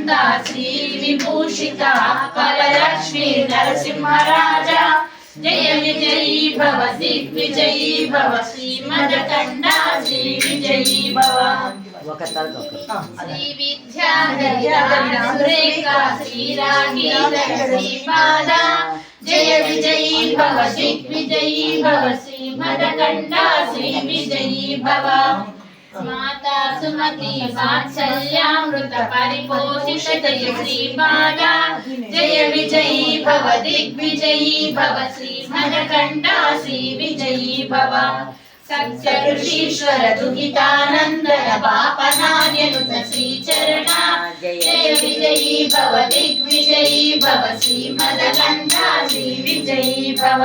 वसंता श्री विभूषिता कललक्ष्मी नरसिंहराजा जय विजयी भव दिग्विजयी भव श्रीमदकंडा श्री विजयी भव श्री विद्याधरी श्री रागीधर श्रीपादा जय विजयी भव दिग्विजयी भव श्रीमदकंडा श्री विजयी भव माता सुमति वात्सल्यामृत परिपोषित श्रीपादा जय विजयी भव दिग्विजयी भव श्रीमदकंडा श्री विजयी भव सत्य ऋषीश्वर दुहितानंदन बापनार्यनुत श्रीचरणा जय विजयी भव दिग्विजयी भव श्रीमदकंडा श्री विजयी भव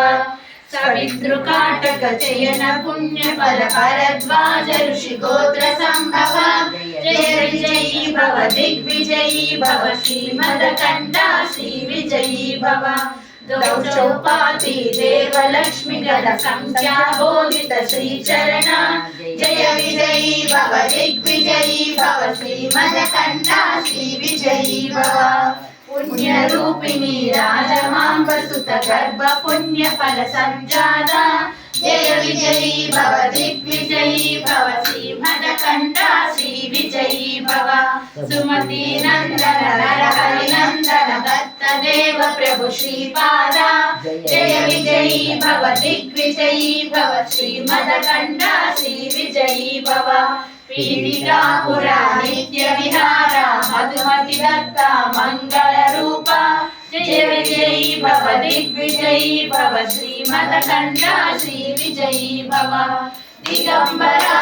सवितृकाटक चयन पुण्य फल भरद्वाज ऋषि गोत्र संभव जय विजयी भव दिग्विजयी भव श्रीमदकंडा श्री विजयी भव चौपाती देवलक्ष्मी गण संख्या बोधित श्रीचरणा जय विजयी भव दिग्विजयी भव श्रीमदकंडा श्री विजयी भव पुण्य रूपिणी राजमांब सुत गर्भ पुण्य फल संजाता जय विजयी भव दिग्विजयी भव श्रीमदकंडा श्री विजयी भव सुमति नंदन नरहरि नंदन दत्त देव प्रभु श्रीपादा जय विजयी भव दिग्विजयी भव श्रीमदकंडा श्री विजयी भव पीठिकापुरा नित्य विहारा मधुमति दत्ता मंगल रूपा जय विजयी भव दिग्विजयी भव श्रीमदकंडा श्री विजयी भव दिगंबरा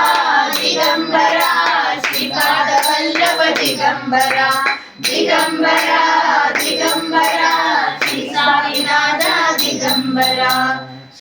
दिगंबरा श्रीपाद वल्लभ दिगंबरा दिगंबरा